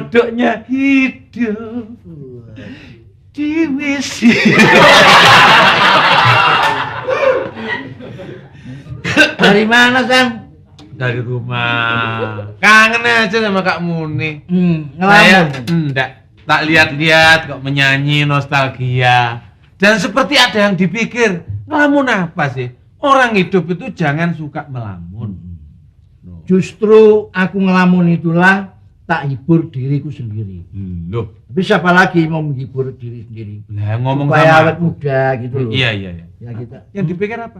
kodoknya hidup di misi. Dari mana, San? Dari rumah. Kangen aja sama Kak Muni. Ngelamun. Enggak. Tak lihat-lihat kok menyanyi nostalgia. Dan seperti ada yang dipikir, ngelamun apa sih? Orang hidup itu jangan suka melamun. Justru aku ngelamun itulah tak hibur diriku sendiri. Loh, Tapi siapa lagi mau menghibur diri sendiri? lah ngomong Supaya sama awet aku. muda gitu loh. Iya. Ya kita. Yang dipikir apa?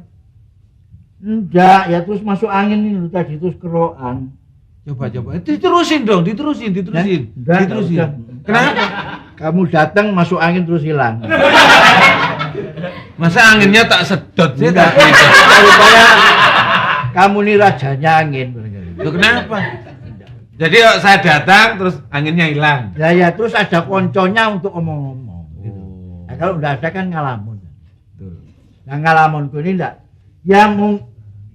Enggak, ya terus masuk angin ini loh tadi terus keroan. Coba. Diterusin dong, diterusin. Enggak, Diterusin. enggak. Kenapa? Kamu datang masuk angin terus hilang. Masa anginnya tak sedot sih? Enggak. Daripada kamu nih rajanya angin. Loh, kenapa? Jadi saya datang terus anginnya hilang. Ya terus ada konconya untuk omong-omong gitu. Nah, kalau enggak ada kan ngalamun. Betul. Nah ngalamunku ini enggak. Yang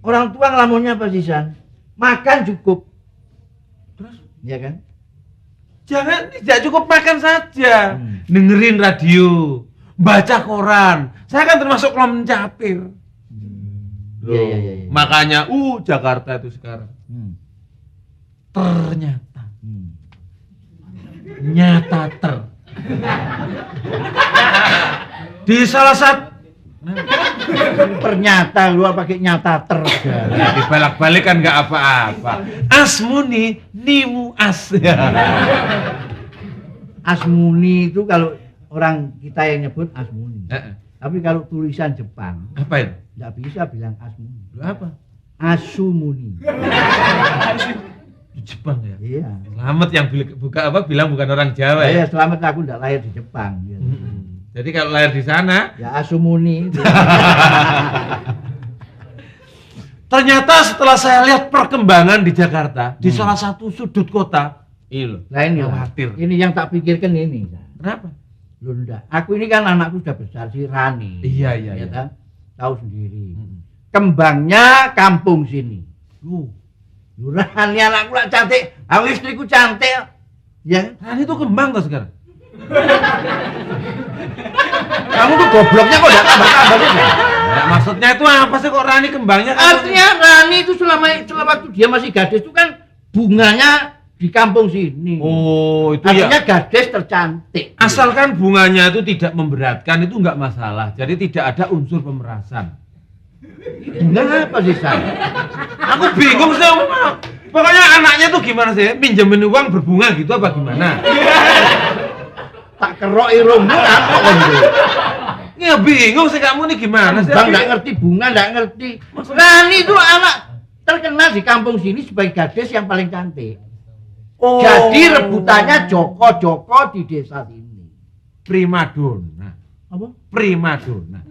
orang tua ngelamunnya apa sih, San? Makan cukup. Terus? Ya kan? Jangan, tidak cukup makan saja. Dengerin radio, baca koran. Saya kan termasuk kelompok mencapir. Iya. Makanya, Jakarta itu sekarang. Ternyata. Nyata. Di salah satu. Ternyata lu pakai nyata terus. Ya, dibalak-balik kan nggak apa-apa. Asmuni nimu as. Asmuni itu kalau orang kita yang nyebut Asmuni. Tapi kalau tulisan Jepang, Apa itu? nggak bisa bilang Asmuni. Lu apa? Asumuni. Di Jepang ya. Iya. Selamat yang bilang bukan orang Jawa ya. Iya, selamat aku nggak lahir di Jepang. Gitu. Jadi kalau lahir di sana, Ya Asumuni. ternyata setelah saya lihat perkembangan di Jakarta, di salah satu sudut kota, Nah ini khawatir. Ini yang tak pikirkan ini. Kenapa? Lu ndak. Aku ini kan anakku sudah besar si Rani. Iya. Ya kan? Tahu sendiri. Kembangnya kampung sini. Rani anakku lah cantik. Aku istriku cantik. Ya. Rani itu kembang tuh sekarang. Kamu tuh gobloknya kok enggak tambah-tambah sih. Nah, maksudnya itu apa sih kok Rani kembangnya? Artinya Rani itu selama waktu dia masih gadis itu kan bunganya di kampung sini. Oh, itu artinya ya. gadis tercantik. Asalkan bunganya itu tidak memberatkan itu enggak masalah. Jadi tidak ada unsur pemerasan. Bunga apa sih, San? Aku bingung sih. Pokoknya anaknya tuh gimana sih? Minjemin uang berbunga gitu apa gimana? Tak kerok irungmu apa kan itu? Ya bingung sih kamu nih gimana sih? Bang enggak ngerti bunga, enggak ngerti. Rani itu anak terkenal di kampung sini sebagai gadis yang paling cantik. Oh. Jadi rebutannya Joko di desa sini. Primadona. Apa? Primadona.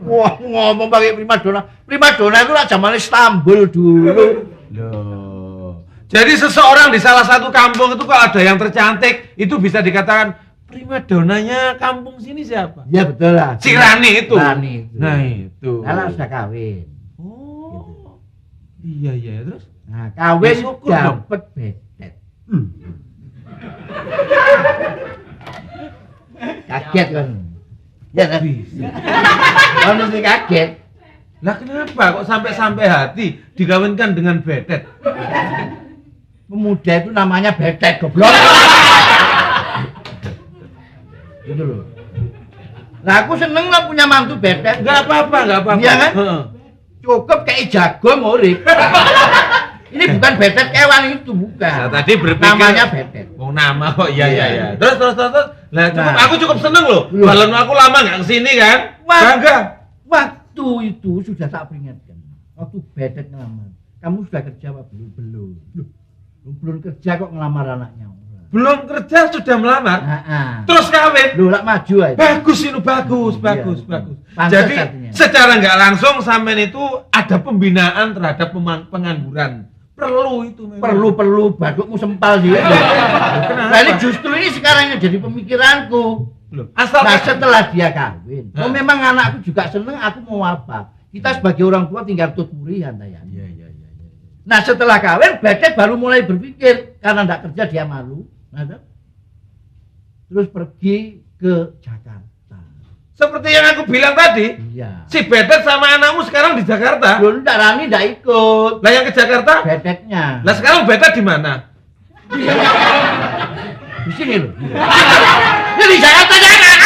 Wah, ngomong pakai primadona. Primadona itu lah zaman Istanbul dulu. Loh. Jadi seseorang di salah satu kampung itu kalau ada yang tercantik, itu bisa dikatakan primadonanya kampung sini siapa? Ya betul lah. Si Rani itu. Rani itu. Nah itu. Kalau sudah kawin. Oh. Iya terus. Nah, kawin Ya, syukur dong. dapet bedet. Kaget kan. Ya kan? Bisa. Kan mesti kaget. Lah kenapa kok sampai hati dikawinkan dengan bedet? Pemuda itu namanya bedet goblok. Gitu loh. Nah aku seneng lah punya mantu bedet. Enggak apa-apa. Iya kan? Cukup kayak jago ngurip. Ini bukan bedet kewan itu bukan. Saya tadi berpikir namanya bedet. Mau nama kok iya. Terus. Lah cukup Nah. aku cukup seneng loh. Balon aku lama nggak kesini kan? Bangga. Waktu itu sudah tak peringatkan. Waktu bedet ngelamar. Kamu sudah kerja apa belum? Belum. Belum kerja kok ngelamar anaknya. Belum kerja sudah melamar. Terus kawin. Lu lah maju aja. Bagus itu bagus. Pantes Jadi artinya. secara nggak langsung sampean itu ada pembinaan terhadap pengangguran. Perlu itu memang. Perlu badukmu sempal sih. Nah ini justru ini sekarang yang jadi pemikiranku. Loh, asal Nah setelah dia kawin, oh memang anakku juga seneng, aku mau apa? Kita sebagai orang tua tinggal tuturian ya. Iya. Nah setelah kawin Bedet baru mulai berpikir karena tidak kerja dia malu. Nah, terus pergi ke Jakarta. Seperti yang aku bilang tadi, Iya. si Bedet sama anakmu sekarang di Jakarta. Loh, ndak Rani ndak ikut. Lah yang ke Jakarta? Bedetnya. Lah sekarang Bedet di mana? Di sini loh. Ya di Jakarta jangan.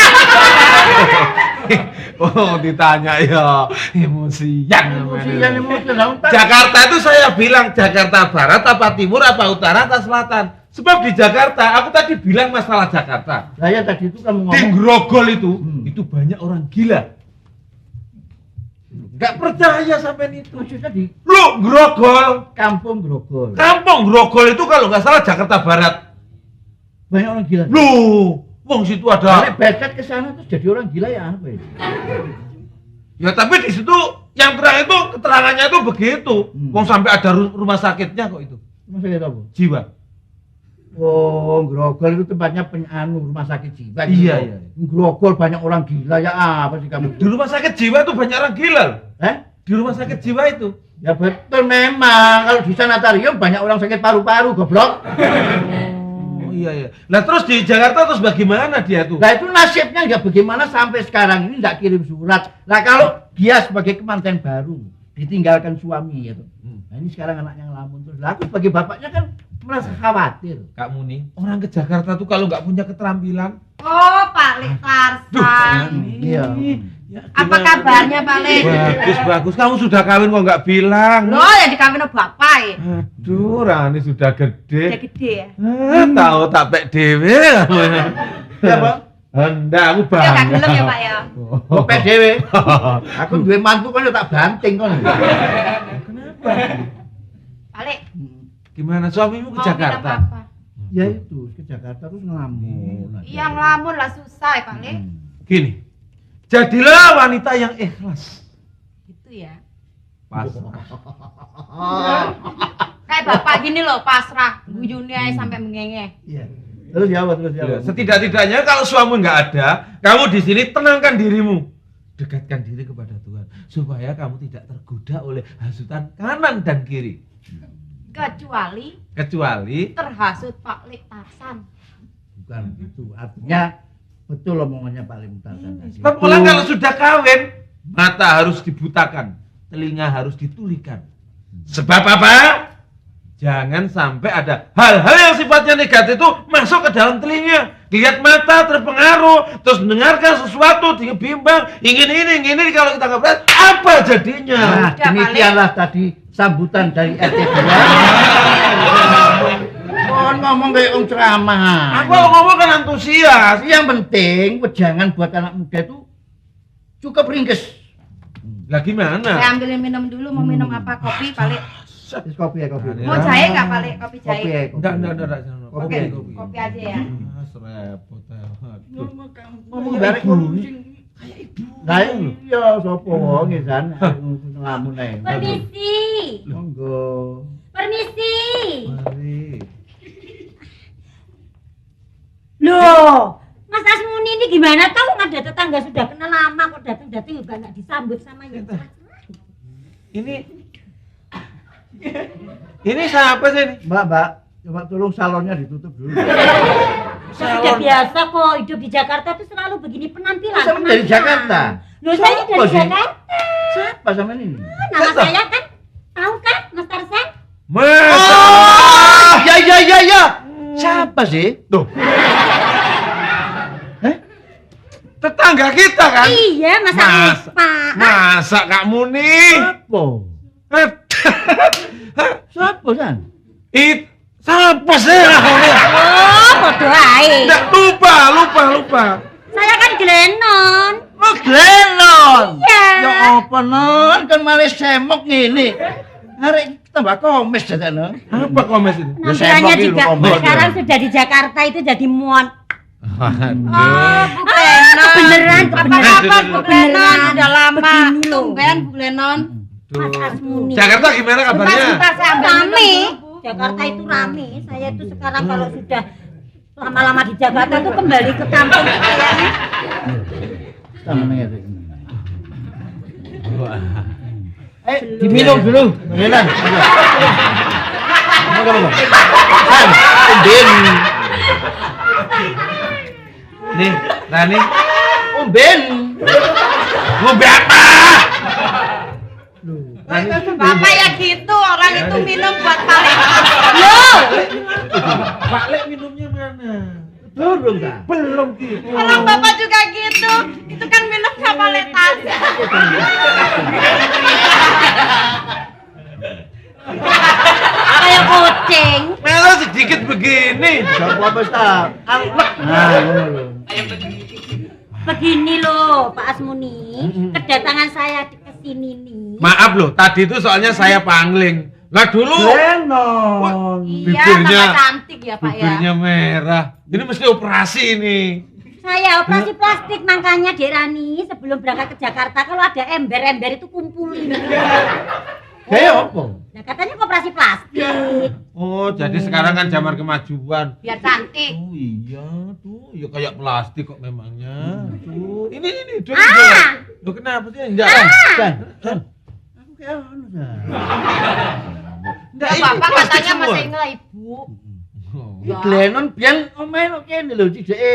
Oh, ditanya ya. Emosian namanya. Emosi. Jakarta itu saya bilang Jakarta Barat apa Timur apa Utara atau Selatan. Sebab di Jakarta, aku tadi bilang masalah Jakarta. Saya tadi itu kamu Di ngomong. Grogol itu banyak orang gila. Gak percaya sampai itu. Maksudnya di Lu Grogol, Kampung Grogol. kampung Grogol itu kalau nggak salah Jakarta Barat. Banyak orang gila. Lu, wong situ Kalau ada. Bedet ke sana terus jadi orang gila ya apa itu? Ya tapi di situ yang terang itu keterangannya itu begitu. Wong sampai ada rumah sakitnya kok itu. Rumah sakit apa? Jiwa. Oh, Grogol itu tempatnya rumah sakit jiwa. Gitu. Iya, iya. Grogol banyak orang gila ya apa sih kamu? Di rumah sakit jiwa itu banyak orang gila loh. Di rumah sakit jiwa itu. Ya betul memang. Kalau di sanatarium banyak orang sakit paru-paru, goblok. Oh iya iya. Nah terus di Jakarta terus bagaimana dia tuh? Nah itu nasibnya ya bagaimana sampai sekarang ini tidak kirim surat. Nah kalau dia sebagai kemanten baru ditinggalkan suami ya tuh. Nah ini sekarang anaknya ngelamun terus. Lah aku sebagai bapaknya kan merasa khawatir. Kak Muni, orang ke Jakarta tuh kalau nggak punya keterampilan. Oh, Pak Lek Tarsan. Iya. Ya, Apa kabarnya, Pak Lek? bagus bagus. Kamu sudah kawin kok nggak bilang? Loh, yang dikawin bapak ya? Aduh, Rani sudah gede. Udah gede ya? Tahu tak pek dewe. Ya Bang. Hendak aku Ya gak bangga. gelem ya, Pak ya? Kopek dhewe. Aku duwe mantu kan ya tak banting kon. Kenapa? Pak Lek, Gimana suamimu ke mau Jakarta? minum apa? Ya itu ke Jakarta terus ngelamun. Iya ngelamun lah susah ya, Pak Lek. Gini, jadilah wanita yang ikhlas. Gitu ya. Pasrah. Kayak bapak gini loh, pasrah. Guyune aja sampai mengenge. Iya. Terus ya apa terus ya. Ya, setidak-tidaknya kalau suami nggak ada, kamu di sini tenangkan dirimu, dekatkan diri kepada Tuhan supaya kamu tidak tergoda oleh hasutan kanan dan kiri. Kecuali Terhasut Pak Lek Tarsan. Bukan itu. Artinya betul omongannya Pak Limtasan tadi. sebab orang kalau sudah kawin, mata harus dibutakan, telinga harus ditulikan. Sebab apa? Jangan sampai ada hal-hal yang sifatnya negatif itu masuk ke dalam telinga. Lihat mata terpengaruh, terus mendengarkan sesuatu, bimbang, ingin ini, kalau kita nggak berani, apa jadinya? Nah, demikianlah tadi sambutan dari RT 2. Kon ngomong kayak orang ceramah. Aku ngomong kan antusias. Yang penting wejangan buat anak muda itu cukup ringkes. Lah gimana? Saya ambilin minum dulu, mau minum apa? Kopi, Pak Lek? Terus kopi ya kopi. Mau jahe nggak, Pak Lek? Kopi Kopi jahe? ya. Enggak. Kopi. Kopi aja ya. Repot. Aduh. Ngomong bareng Kayak ibu. Lah iya sapa wong san ngelamun ae. Permisi. Monggo. Permisi. Mari. Loh, Mas Asmuni ini gimana tahu ada tetangga sudah kenal lama kok datang-datang juga nggak disambut sama yang Ini siapa sih ini? Mbak, coba tolong salonnya ditutup dulu. Sudah biasa kok hidup di Jakarta itu selalu begini penampilan. Sama dari Jakarta. Loh, saya Siapa dari sih? Jakarta. Siapa sama ini? Nama saya kan tahu kan Mas Tarsan? Oh, ya. Siapa sih? Tuh. Tetangga kita kan? Iya, masa lupa. Masa Kak Muni? Siapa? Siapa san? Siapa sih? Oh, bodoh ae. Nggak, lupa. Saya kan Glenon. Oh, Glenon. Iya. Ya apa non? Kan malah semok ngene. Arek tambah komes jadinya. Apa komes ini? Ya, Penampilannya sembok juga itu, Om. sekarang sudah di Jakarta itu jadi muon. Oh, Bu Glenon. Kebeneran. Apa Bu Glenon? Udah lama. Begini loh. Tumben Bu Glenon. Mas Asmuni. Jakarta gimana kabarnya? Sebentar saya ambil minum Rame. dulu, Bu. Jakarta itu rame. Saya itu sekarang kalau sudah lama-lama di Jakarta tuh kembali ke kampung kayaknya. Sama nih. Diminum dulu. Enak. Moga-moga. San, umben. Nih, Rani, Umben. ngombe apa? Bapak ya gitu, orang itu minum buat paletas. Loh, Pak Lek minumnya mana? Belum kan? Belum gitu. orang bapak juga gitu. Itu kan minumnya paletas. Kayak kucing. Melo sedikit begini. Gak apa-apa, Ustaz. Anglek. Nah, ngono lho. Begini loh Pak Asmuni, kedatangan saya ke sini nih. Maaf loh, tadi itu soalnya saya pangling. Lah dulu Lenon. Iya, Bibirnya- tambah cantik ya Pak ya. bibirnya merah. Ini mesti operasi nih. Saya operasi plastik, makanya Dek Rani sebelum berangkat ke Jakarta kalau ada ember-ember itu kumpulin. Kayak apa? Nah katanya operasi plastik. Oh, jadi sekarang kan zaman kemajuan. Biar cantik. Oh iya tuh, ya kayak plastik kok memangnya. Tuh, ini tuh. Ah! Loh kenapa sih? Enggak. San, San. Aku kayak anu, San. Enggak, Ya, ini bapak plastik katanya semua. masih ingat ibu. Oh. Iki Glenon biyen omahe kok kene lho cideke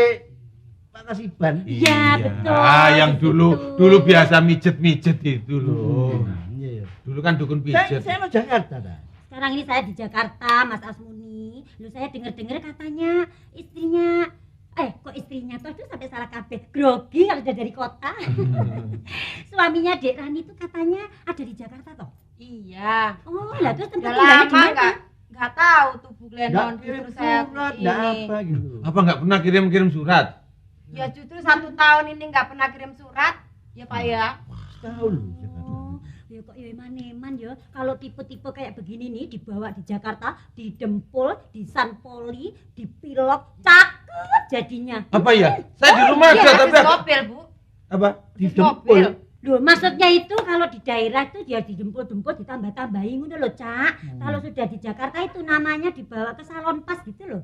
Pak Kasiban. Iya, betul. Ah, yang dulu Betul. biasa mijet-mijet itu loh. Iya. Dulu kan dukun Saya pijet. saya mau Jakarta dah. Sekarang ini saya di Jakarta, Mas Asmuni. Lu saya dengar-dengar katanya istrinya kok istrinya tuh aduh, sampai salah kabeh. Grogi kalau udah dari kota. Suaminya Dek Rani itu katanya ada di Jakarta toh. Iya. Oh, lah terus tempat Udah tinggalnya lama di mana? nggak tahu tuh Bu Enggak Glenon kirim justru saya surat, enggak ini. apa gitu. Apa nggak pernah kirim surat? Ya justru 1 tahun ini nggak pernah kirim surat. Ya Pak ya. Setahun lho Jakarta. Oh, ya kok ya eman-eman ya. Kalau tipe-tipe kayak begini nih dibawa di Jakarta, didempul, disanpoli, dipilok, cakep jadinya. Apa ya? Saya di rumah Iya, ada tapi habis mobil Bu. apa? Di Habis mobil. Dempul. Loh, maksudnya itu kalau di daerah itu dia dijemput-jemput ditambah-tambahin ngono loh, Cak. Kalau sudah di Jakarta itu namanya dibawa ke salon pas gitu loh.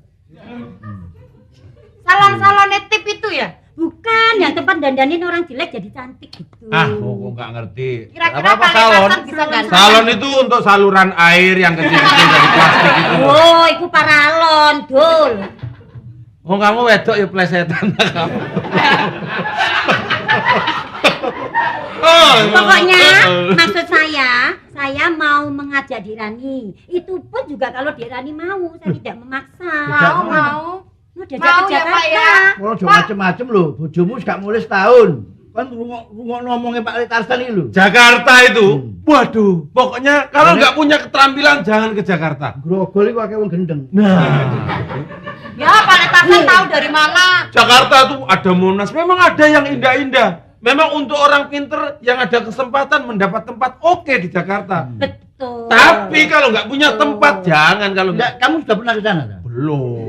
Salon-salon tip itu ya? Bukan, yang tempat dandanin orang jelek jadi cantik gitu. Ah, kok nggak ngerti. Kira-kira Apa salon? palepasan bisa ganteng. Salon itu untuk saluran air yang kecil-kecil dari plastik itu. Oh, itu paralon, dul. Oh, kamu wedok ya plesetan kamu. Oh, Pokoknya maksud saya mau mengajak Dirani. Itu pun juga kalau Dirani mau, saya tidak memaksa. Mau. Mau diajak Mau ke ya, Pak, Jakarta. ya. Kalau jauh macem-macem lho, bojomu gak mulai setahun. Kan rungok ngomongnya Pak Tarsan ini lho. Jakarta itu, waduh, pokoknya kalau nggak punya keterampilan jangan ke Jakarta. Grogol itu pakai wong gendeng. Nah, Ya palepasan tahu dari mana? Jakarta tuh ada Monas, memang ada yang indah-indah. Memang untuk orang pinter yang ada kesempatan mendapat tempat oke di Jakarta. Betul. Tapi kalau nggak punya tempat jangan kalau Enggak, nggak. kamu sudah pernah ke sana? Tak? Belum.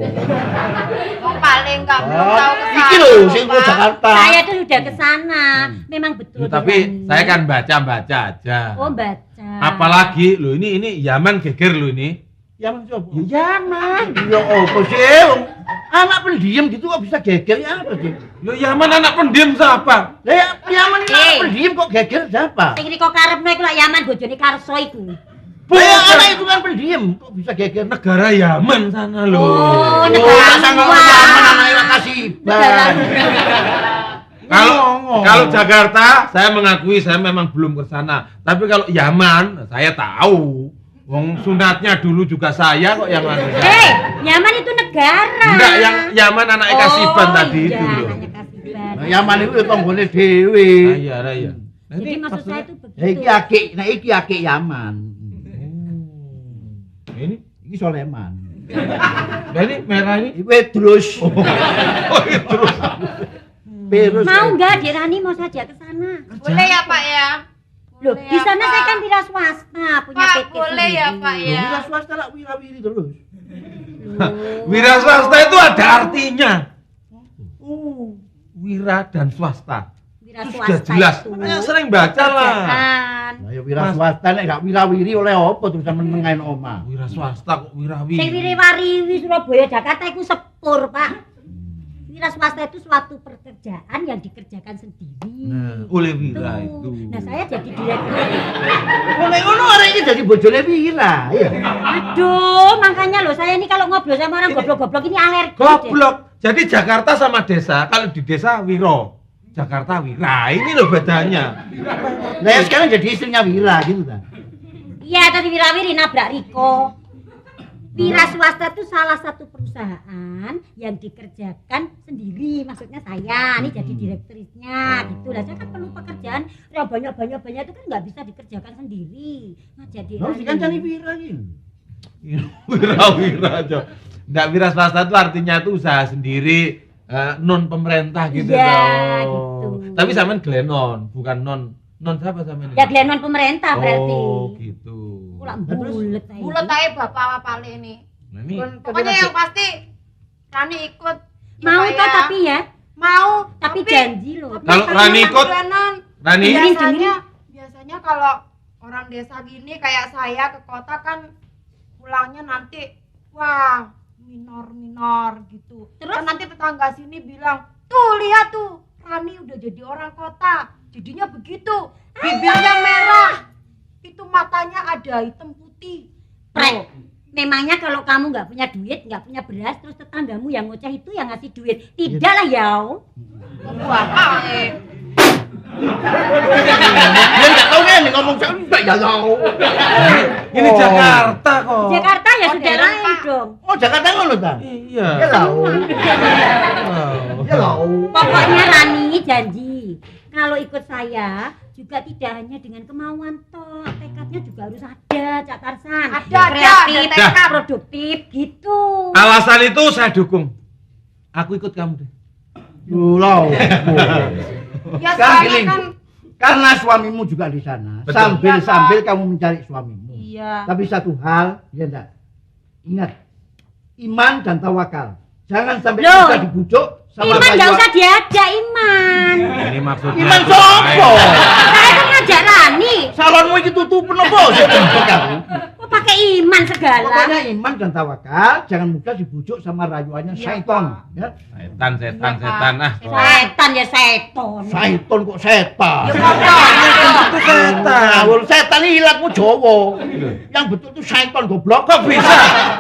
Oh paling nggak belum tahu ke Iki sana, lho, Pak. sing ke Jakarta. Saya tuh udah ke sana. Memang betul. Tapi Dirani. saya kan baca-baca aja. Oh, baca. Apalagi lo ini Yaman geger lo ini. Yaman coba. Ya Yaman. Ya apa sih? Wong anak pendiam gitu kok bisa geger ya apa sih? Lo Yaman anak pendiam siapa? Lah ya Yaman ini anak Eh. pendiam kok geger siapa? Sing riko karepno iku lak Yaman bojone Karso iku. Lah ya anak itu kan pendiam kok bisa geger? Negara Yaman sana lo. Oh, Oh, negara masa nggak luar. Yaman anak kasih Negara Kalau Jakarta saya mengakui saya memang belum ke sana. Tapi kalau Yaman saya tahu. Wong sunatnya dulu juga saya kok yang anu. Yaman itu negara. Enggak, yang Yaman anak Kasiban tadi iya, itu loh. anaknya Kasiban. Nah, Yaman itu ya tonggone dhewe. Iya, iya. Jadi maksud saya itu begitu. Ya iki akik, nah iki akik Yaman. Ini Iki Soleman. jadi merah ini. Iki terus. Oh, terus. Terus. Mau enggak Dirani mau saja ke sana? Boleh ya Pak ya? Loh, Boleh di ya, sana Pak? saya kan wira swasta, punya Pak, PT boleh ya, sendiri. Pak, ya. Wira swasta lah wira-wiri terus. Wira swasta itu ada artinya. Oh, wira dan swasta. Wira Itu swasta sudah jelas. itu. Makanya sering baca lah. Kerjaan. Lah ya wira Mas. swasta nek gak wira-wiri oleh apa terus menengahin oma. Wira swasta kok Sing wirawiri. wiri-wariwi Surabaya Jakarta iku sepur, Pak. Wira wira swasta itu suatu pekerjaan yang dikerjakan sendiri. Nah, oleh wira itu. Nah, saya jadi direktur. Oleh ngono orang ini jadi bojone wira, ya. Aduh, makanya loh saya ini kalau ngobrol sama orang goblok-goblok ini alergi. Goblok. Jadi Jakarta sama desa, kalau di desa wiro, Jakarta wira. Ini loh bedanya. Nah, ya sekarang jadi istrinya wira gitu kan. Iya, tadi wirawiri nabrak Riko. Wira swasta itu salah satu perusahaan yang dikerjakan sendiri, maksudnya saya ini jadi direkturnya gitu lah. Saya kan perlu pekerjaan yang banyak itu kan nggak bisa dikerjakan sendiri. Nah, jadi Harus kan cari wira gitu. Wira aja. Enggak, wira swasta itu artinya itu usaha sendiri, non pemerintah gitu Iya, loh. gitu. Tapi sampean Glenon, bukan non siapa sampean? ya Glenon pemerintah berarti. Oh, gitu. Pulang bulet saya. Bulet aja bapak apa ini. Nah, ini Pokoknya yang pasti Rani ikut. Ya, Mau Pak, toh ya. tapi ya, Mau. tapi janji loh. Kalau Rani ikut, Rani Biasanya kalau orang desa gini kayak saya ke kota kan pulangnya nanti wah minor gitu. Terus? Kan nanti tetangga sini bilang, tuh lihat tuh Rani udah jadi orang kota, jadinya begitu, bibirnya merah, itu matanya ada hitam putih. Prek, memangnya kalau kamu nggak punya duit, nggak punya beras, terus tetanggamu yang ngoceh itu yang ngasih duit? Tidak lah Yau. Wah, Dia enggak tahu kan ngomong saya enggak ya tahu. ini Jakarta kok. Jakarta ya Oh, sudah daerah, lain Pak. dong. Oh, Jakarta ngono ta? Iya. Ya tahu. Wow. Ya tahu. Pokoknya Rani janji, kalau ikut saya juga tidak hanya dengan kemauan toh, tekadnya juga harus ada, Cak Tarsan. Ada, kreatif, ada tekad. produktif gitu. Alasan itu saya dukung. Aku ikut kamu deh. Yulau. ya Kan soalnya gini. kan Karena suamimu juga di sana. Betul. Sambil kamu mencari suamimu. iya. Tapi satu hal, ya enggak. Ingat, iman dan tawakal. Jangan sampai Loh. kita dibujuk sama Iman nggak rayuan. usah diajak Iman. Ini maksudnya. Iman sopo? Saya kan ngajak Rani. Salonmu itu tutup nopo? Kamu. Kok pakai iman segala? Pokoknya iman dan tawakal, jangan mudah dibujuk sama rayuannya Iya, syaiton. Pak. Ya. Setan. Iya, Pak. Ah. Setan ya setan. Syaiton kok setan. Ya pokoknya. Itu setan. Ngawur setan ini ilatmu Jawa. Yang betul itu syaiton goblok. Kok bisa?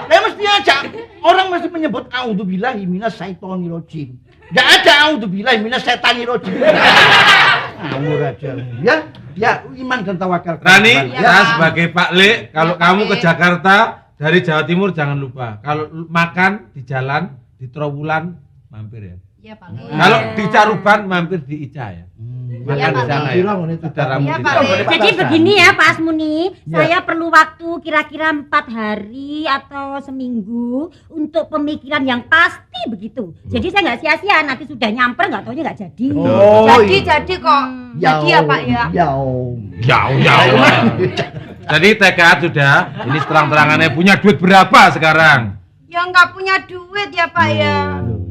Ya mesti aja. Orang mesti menyebut a'udzubillahi minas syaitonir rajim. Enggak ada a'udzubillahi minas syaitonir rajim. Ngawur aja. Ya, iman dan tawakal. Rani, Ya. saya sebagai Pak Le, kalau Ya, Pak kamu Le. ke Jakarta dari Jawa Timur jangan lupa. Kalau makan di jalan di Trowulan mampir ya. Iya, Pak. Kalau di Caruban mampir di Ica ya. Iya, Makan di Pak sana Le. ya. Saudaramu Iya, di Pak sana. Le. Jadi begini ya Pak Asmuni, Ya. saya perlu waktu kira-kira 4 hari atau seminggu untuk pemikiran yang pasti begitu. Jadi saya nggak sia-sia, nanti sudah nyamper nggak taunya nggak jadi. Oh, Jadi kok. Jadi ya, Pak ya. Yau. Jauh. Jadi TKA sudah, ini terang-terangannya punya duit berapa sekarang? Ya nggak punya duit ya, Pak ya.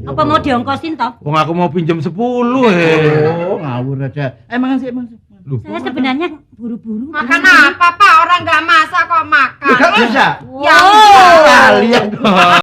Apa mau diongkosin toh? Wong aku mau pinjam 10 Oh, ngawur aja. Emang sih. Loh, Saya sebenarnya buru-buru. Makan apa, Pak? Orang nggak masak kok makan. Enggak bisa. Ya, Wow. Kalian